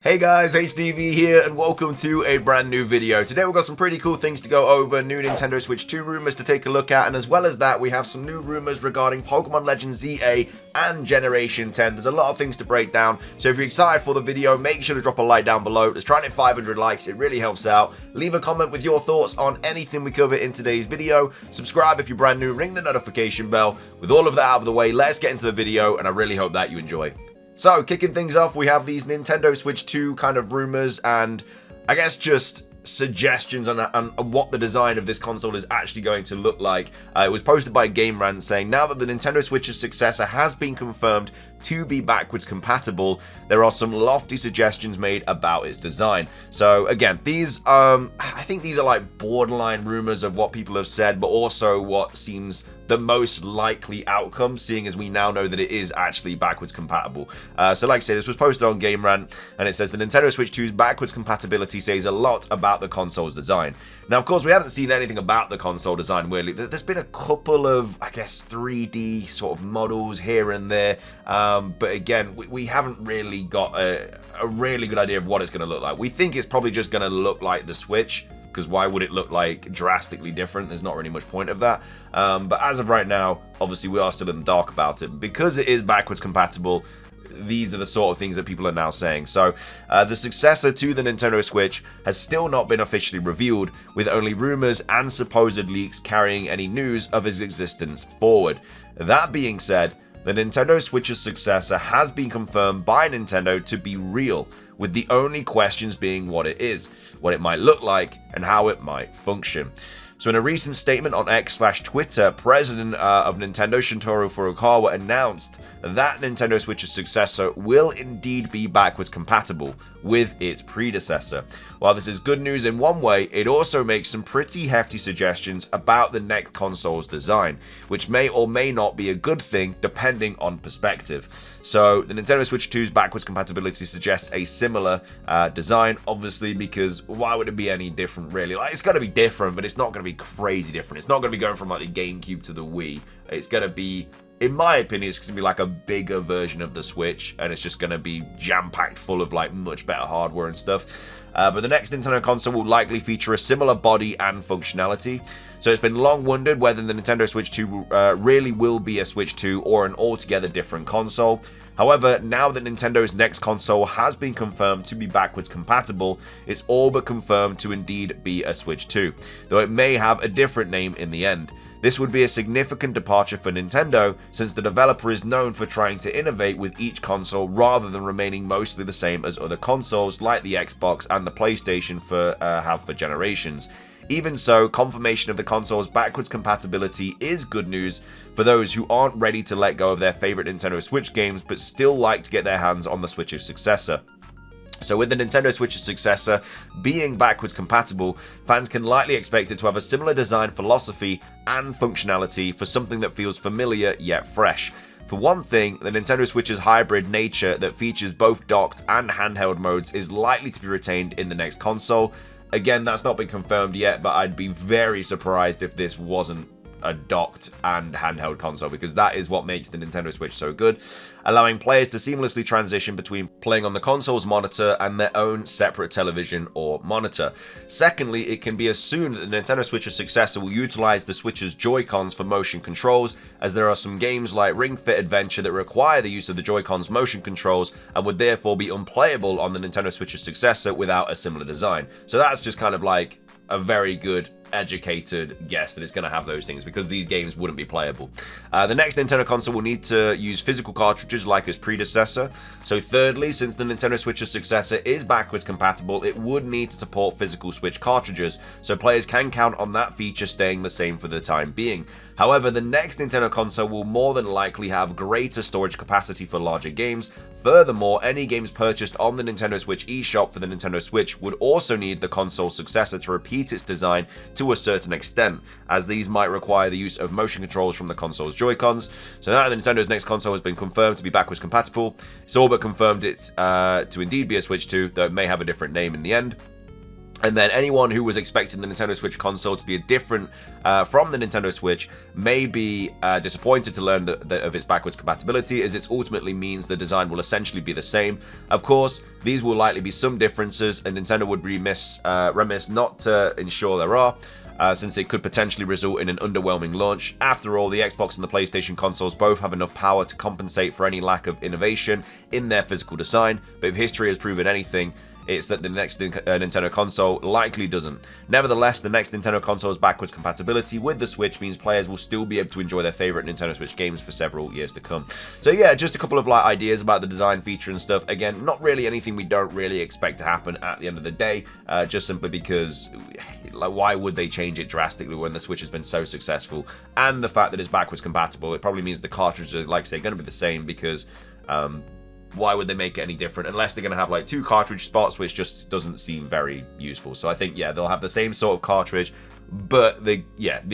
Hey guys, HDV here, and welcome to a brand new video. Today we've got some pretty cool things to go over, new Nintendo Switch 2 rumors to take a look at, and as well as that, we have some new rumors regarding Pokemon Legends ZA and Generation 10. There's a lot of things to break down, so if you're excited for the video, make sure to drop a like down below. Let's try and hit 500 likes, it really helps out. Leave a comment with your thoughts on anything we cover in today's video. Subscribe if you're brand new, ring the notification bell. With all of that out of the way, let's get into the video, and I really hope that you enjoy. So, kicking things off, we have these Nintendo Switch 2 kind of rumors and I guess just suggestions on what the design of this console is actually going to look like. It was posted by Game Rant saying, now that the Nintendo Switch's successor has been confirmed to be backwards compatible, there are some lofty suggestions made about its design. So again, these I think these are like borderline rumors of what people have said, but also what seems the most likely outcome, seeing as we now know that it is actually backwards compatible. So like I say, this was posted on Game Rant, and it says the Nintendo Switch 2's backwards compatibility says a lot about the console's design. Now, of course, we haven't seen anything about the console design, really. There's been a couple of, I guess, 3D sort of models here and there, but again, we haven't really got a really good idea of what it's going to look like. We think it's probably just going to look like the Switch, because why would it look like drastically different? There's not really much point of that. But as of right now, obviously we are still in the dark about it. Because it is backwards compatible, these are the sort of things that people are now saying. So the successor to the Nintendo Switch has still not been officially revealed, with only rumors and supposed leaks carrying any news of its existence forward. That being said, the Nintendo Switch's successor has been confirmed by Nintendo to be real, with the only questions being what it is, what it might look like, and how it might function. So in a recent statement on X/Twitter, President of Nintendo Shuntaro Furukawa announced that Nintendo Switch's successor will indeed be backwards compatible with its predecessor. While this is good news in one way, it also makes some pretty hefty suggestions about the next console's design, which may or may not be a good thing depending on perspective. So the Nintendo Switch 2's backwards compatibility suggests a similar design, obviously, because why would it be any different, really? Like, it's going to be different, but it's not going to be crazy different. It's not going to be going from like the GameCube to the Wii. It's going to be, in my opinion, it's going to be like a bigger version of the Switch, and it's just going to be jam-packed full of like much better hardware and stuff. But the next Nintendo console will likely feature a similar body and functionality. So it's been long wondered whether the Nintendo Switch 2 really will be a Switch 2 or an altogether different console. However, now that Nintendo's next console has been confirmed to be backwards compatible, it's all but confirmed to indeed be a Switch 2, though it may have a different name in the end. This would be a significant departure for Nintendo, since the developer is known for trying to innovate with each console rather than remaining mostly the same as other consoles like the Xbox and the PlayStation have for generations. Even so, confirmation of the console's backwards compatibility is good news for those who aren't ready to let go of their favorite Nintendo Switch games but still like to get their hands on the Switch's successor. So with the Nintendo Switch's successor being backwards compatible, fans can likely expect it to have a similar design philosophy and functionality for something that feels familiar yet fresh. For one thing, the Nintendo Switch's hybrid nature that features both docked and handheld modes is likely to be retained in the next console. Again, that's not been confirmed yet, but I'd be very surprised if this wasn't a docked and handheld console, because that is what makes the Nintendo Switch so good, allowing players to seamlessly transition between playing on the console's monitor and their own separate television or monitor. Secondly, it can be assumed that the Nintendo Switch's successor will utilize the Switch's Joy-Cons for motion controls, as there are some games like Ring Fit Adventure that require the use of the Joy-Cons motion controls and would therefore be unplayable on the Nintendo Switch's successor without a similar design. So that's just kind of like a very good educated guess that it's going to have those things, because these games wouldn't be playable. The next Nintendo console will need to use physical cartridges like its predecessor. So thirdly, since the Nintendo Switch's successor is backwards compatible, it would need to support physical Switch cartridges, so players can count on that feature staying the same for the time being. However, the next Nintendo console will more than likely have greater storage capacity for larger games. Furthermore, any games purchased on the Nintendo Switch eShop for the Nintendo Switch would also need the console's successor to repeat its design to a certain extent, as these might require the use of motion controls from the console's Joy-Cons. So now Nintendo's next console has been confirmed to be backwards compatible. It's all but confirmed it to indeed be a Switch 2, though it may have a different name in the end. And then anyone who was expecting the Nintendo Switch console to be different from the Nintendo Switch may be disappointed to learn of its backwards compatibility, as it ultimately means the design will essentially be the same. Of course, these will likely be some differences, and Nintendo would be remiss not to ensure there are, since it could potentially result in an underwhelming launch. After all, the Xbox and the PlayStation consoles both have enough power to compensate for any lack of innovation in their physical design, but if history has proven anything, it's that the next Nintendo console likely doesn't. Nevertheless, the next Nintendo console's backwards compatibility with the Switch means players will still be able to enjoy their favorite Nintendo Switch games for several years to come. So yeah, just a couple of ideas about the design feature and stuff. Again, not really anything we don't really expect to happen at the end of the day, just simply because why would they change it drastically when the Switch has been so successful? And the fact that it's backwards compatible, it probably means the cartridges are, like I say, going to be the same, because why would they make it any different unless they're going to have 2 cartridge spots, which just doesn't seem very useful. So I think, yeah, they'll have the same sort of cartridge, but the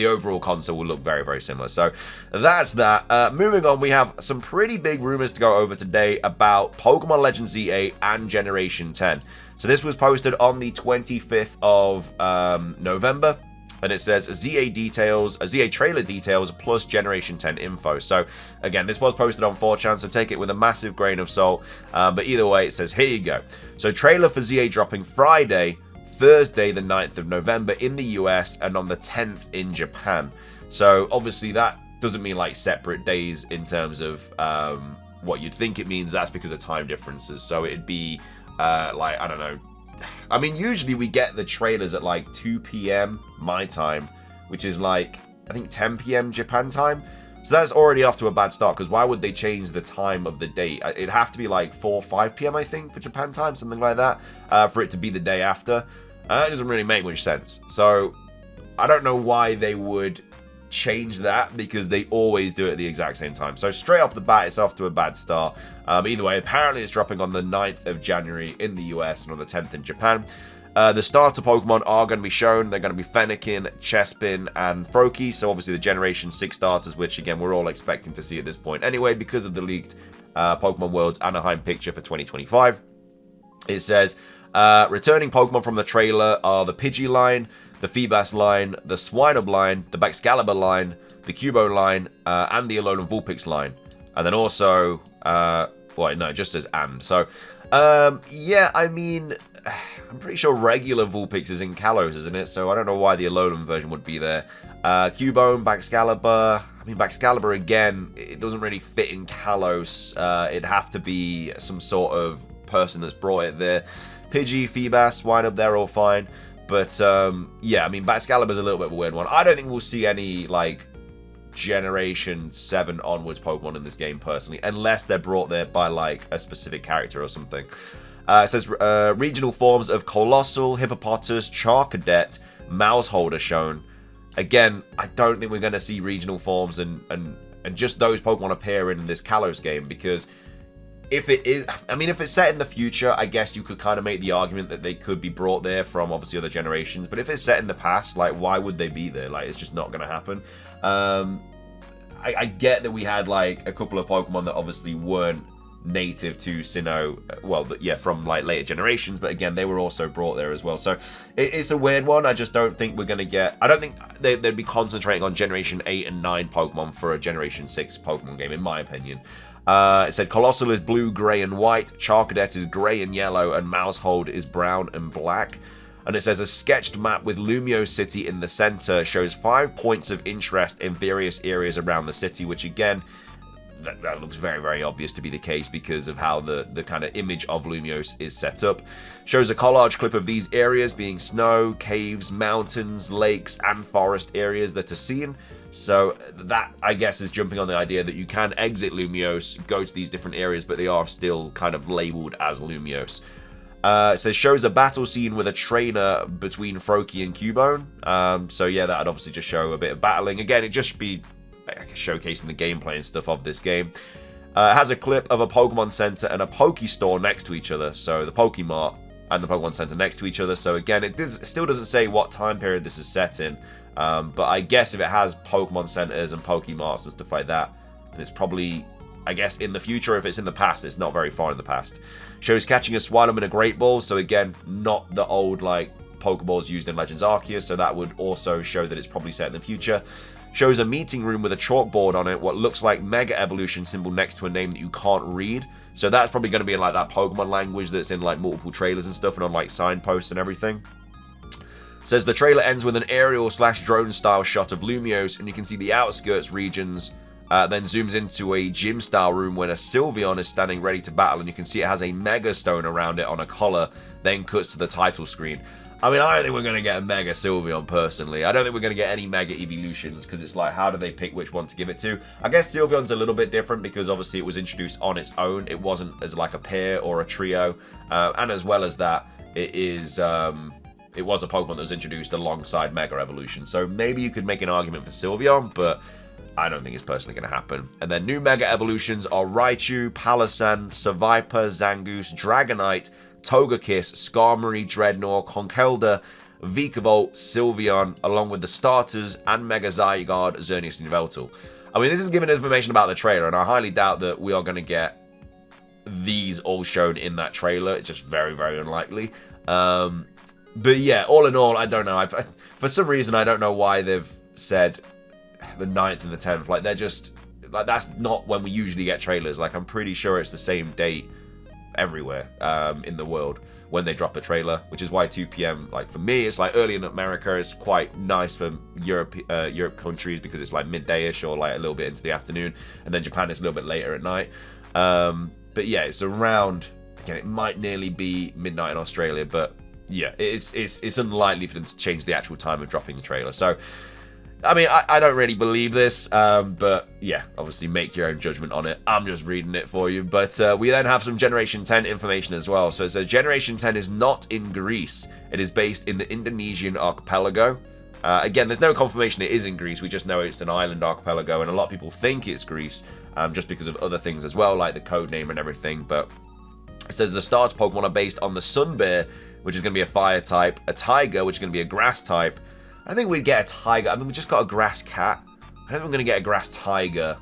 overall console will look very, very similar. So that's that. Moving on, we have some pretty big rumors to go over today about Pokemon Legends Z8 and Generation 10. So this was posted on the 25th of November. And it says ZA trailer details plus Generation 10 info. So again, this was posted on 4chan, so take it with a massive grain of salt. But either way, it says, here you go. So trailer for ZA dropping Friday, Thursday the 9th of November in the US, and on the 10th in Japan. So obviously that doesn't mean separate days in terms of what you'd think it means. That's because of time differences. So it'd be I don't know. I mean, usually we get the trailers at 2 p.m. my time, which is I think 10 p.m. Japan time. So that's already off to a bad start, because why would they change the time of the date? It'd have to be 4 or 5 p.m. I think for Japan time, something like that, for it to be the day after. That doesn't really make much sense. So I don't know why they would change that, because they always do it at the exact same time. So straight off the bat, it's off to a bad start. Either way, apparently it's dropping on the 9th of January in the US and on the 10th in Japan. The starter Pokemon are going to be shown. They're going to be Fennekin, Chespin, and Froakie. So obviously the Generation 6 starters, which again we're all expecting to see at this point anyway, because of the leaked Pokemon Worlds Anaheim picture for 2025. It says, returning Pokemon from the trailer are the Pidgey line, the Feebas line, the Swinub line, the Baxcalibur line, the Cubone line, and the Alolan Vulpix line. And then also, well, no, it just says and. So, yeah, I mean, I'm pretty sure regular Vulpix is in Kalos, isn't it? So I don't know why the Alolan version would be there. Cubone, Baxcalibur. I mean, Baxcalibur, again, it doesn't really fit in Kalos. It'd have to be some sort of person that's brought it there. Pidgey, Feebas, Swinub, they're all fine. But, yeah, I mean, Baxcalibur's a little bit of a weird one. I don't think we'll see any, Generation 7 onwards Pokemon in this game, personally, unless they're brought there by, a specific character or something. It says, regional forms of Colossal, Hippopotas, Charcadet, Mouseholder shown. Again, I don't think we're going to see regional forms and just those Pokemon appear in this Kalos game, because if it is, I mean, if it's set in the future, I guess you could kind of make the argument that they could be brought there from obviously other generations. But if it's set in the past, why would they be there? It's just not going to happen. I get that we had a couple of Pokemon that obviously weren't native to Sinnoh, well, yeah, from later generations, but again, they were also brought there as well. So it's a weird one. I just don't think we're going to get, I don't think they'd be concentrating on Generation 8 and 9 Pokemon for a Generation 6 Pokemon game, in my opinion. It said Colossal is blue, grey, and white, Charcadet is grey and yellow, and Mousehold is brown and black. And it says a sketched map with Lumiose City in the center shows 5 points of interest in various areas around the city, which again, that looks very, very obvious to be the case because of how the kind of image of Lumiose is set up. Shows a collage clip of these areas being snow, caves, mountains, lakes, and forest areas that are seen. So that, I guess, is jumping on the idea that you can exit Lumiose, go to these different areas, but they are still kind of labeled as Lumiose. It says shows a battle scene with a trainer between Froakie and Cubone. So yeah, that would obviously just show a bit of battling. Again, it just be showcasing the gameplay and stuff of this game. It has a clip of a Pokemon Center and a Pokestore next to each other. So the Pokemart and the Pokemon Center next to each other. So again, it still doesn't say what time period this is set in. But I guess if it has Pokemon Centers and Pokemarts and stuff like that, then it's probably, I guess, in the future. If it's in the past, it's not very far in the past. Shows catching a Swinub and a Great Ball. So again, not the old, Pokeballs used in Legends Arceus, so that would also show that it's probably set in the future. Shows a meeting room with a chalkboard on it, what looks like Mega Evolution symbol next to a name that you can't read. So that's probably going to be in like that Pokemon language that's in like multiple trailers and stuff and on like signposts and everything. Says the trailer ends with an aerial / drone style shot of Lumiose, and you can see the outskirts regions. Then zooms into a gym style room where a Sylveon is standing ready to battle, and you can see it has a Mega Stone around it on a collar. Then cuts to the title screen. I mean, I don't think we're going to get a Mega Sylveon, personally. I don't think we're going to get any Mega Evolutions, because it's like, how do they pick which one to give it to? I guess Sylveon's a little bit different, because obviously it was introduced on its own. It wasn't as like a pair or a trio. And as well as that, it is... it was a Pokemon that was introduced alongside Mega Evolution. So maybe you could make an argument for Sylveon, but I don't think it's personally going to happen. And then new Mega Evolutions are Raichu, Palossand, Seviper, Zangoose, Dragonite, Togekiss, Skarmory, Dreadnought, Conkeldurr, Vikavolt, Sylveon, along with the starters and Mega Zygarde, Xerneas, and Yveltal. I mean, this is giving information about the trailer, and I highly doubt that we are going to get these all shown in that trailer. It's just very, very unlikely. But yeah, all in all, I don't know. For some reason, I don't know why they've said the 9th and the 10th. Like, they're just... like, that's not when we usually get trailers. Like, I'm pretty sure it's the same date everywhere in the world when they drop a trailer, which is why 2 p.m. like for me it's like early in America. It's quite nice for Europe countries because it's like midday-ish or like a little bit into the afternoon, and then Japan is a little bit later at night. But yeah, it's around, again, it might nearly be midnight in Australia, but yeah, it's unlikely for them to change the actual time of dropping the trailer. So I mean, I don't really believe this, but yeah, obviously make your own judgment on it. I'm just reading it for you. But we then have some Generation 10 information as well. So it says Generation 10 is not in Greece. It is based in the Indonesian archipelago. Again, there's no confirmation it is in Greece. We just know it's an island archipelago, and a lot of people think it's Greece just because of other things as well, like the code name and everything. But it says the starter Pokemon are based on the Sun Bear, which is going to be a fire type, a Tiger, which is going to be a grass type. I think we get a Tiger. I mean, we just got a grass cat. I don't think we're going to get a grass tiger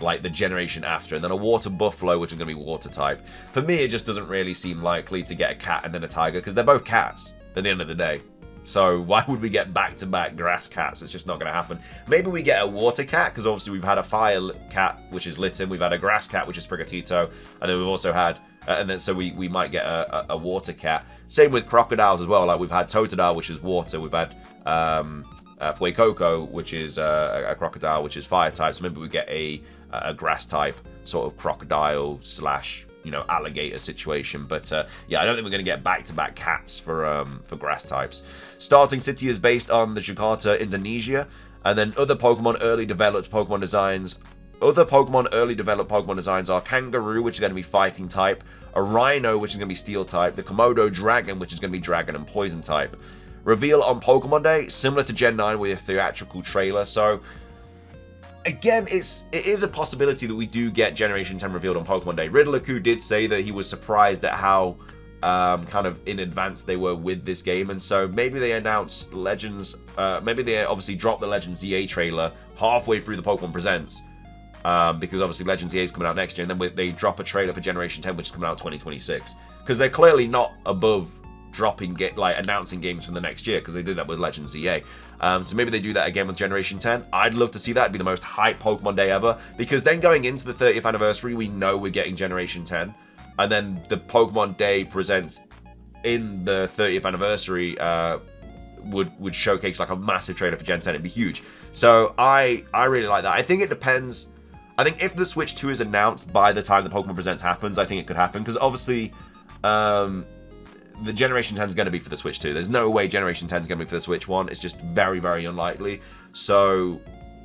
like the generation after. And then a water buffalo, which is going to be water type. For me, it just doesn't really seem likely to get a cat and then a tiger, because they're both cats at the end of the day. So why would we get back-to-back grass cats? It's just not going to happen. Maybe we get a water cat, because obviously we've had a fire cat, which is Litten. We've had a grass cat, which is Sprigatito. And then we've also had... and then so we might get a water cat. Same with crocodiles as well. Like we've had Totodile, which is water. We've had Fuecoco, which is a crocodile, which is fire type. So maybe we get a grass type sort of crocodile / alligator situation. But yeah, I don't think we're going to get back-to-back cats for grass types. Starting city is based on the Jakarta, Indonesia, and then other Pokemon early developed Pokemon designs. Other Pokemon early developed Pokemon designs are Kangaroo, which is going to be fighting type, a Rhino, which is going to be steel type, the Komodo Dragon, which is going to be dragon and poison type. Reveal on Pokemon Day, similar to Gen 9 with a theatrical trailer. So again, it is a possibility that we do get Generation 10 revealed on Pokemon Day. Riddler-Ku did say that he was surprised at how kind of in advance they were with this game, and so maybe they announce Legends, maybe they obviously drop the Legends ZA trailer halfway through the Pokemon Presents. Because obviously Legends EA is coming out next year, and then they drop a trailer for Generation 10, which is coming out 2026. Because they're clearly not above announcing games from the next year, because they did that with Legends EA. So maybe they do that again with Generation 10. I'd love to see that. It'd be the most hype Pokemon Day ever, because then going into the 30th anniversary, we know we're getting Generation 10, and then the Pokemon Day Presents in the 30th anniversary would showcase like a massive trailer for Gen 10. It'd be huge. So I really like that. I think it depends. I think if the Switch 2 is announced by the time the Pokemon Presents happens, I think it could happen. Because obviously, the Generation 10 is going to be for the Switch 2. There's no way Generation 10 is going to be for the Switch 1. It's just very, very unlikely. So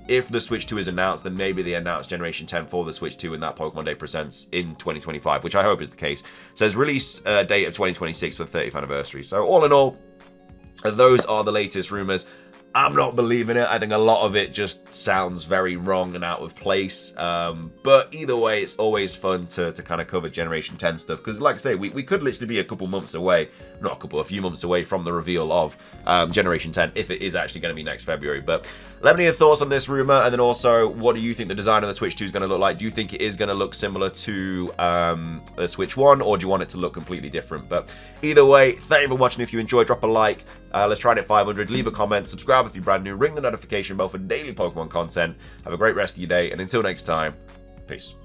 if the Switch 2 is announced, then maybe they announce Generation 10 for the Switch 2 in that Pokemon Day Presents in 2025, which I hope is the case. It says release date of 2026 for the 30th anniversary. So all in all, those are the latest rumors. I'm not believing it. I think a lot of it just sounds very wrong and out of place. But either way, it's always fun to kind of cover Generation 10 stuff. Because like I say, we could literally be a few months away from the reveal of Generation 10, if it is actually going to be next February. But let me know your thoughts on this rumor. And then also, what do you think the design of the Switch 2 is going to look like? Do you think it is going to look similar to the Switch 1? Or do you want it to look completely different? But either way, thank you for watching. If you enjoyed, drop a like. Let's try it at 500. Leave a comment. Subscribe if you're brand new. Ring the notification bell for daily Pokemon content. Have a great rest of your day. And until next time, peace.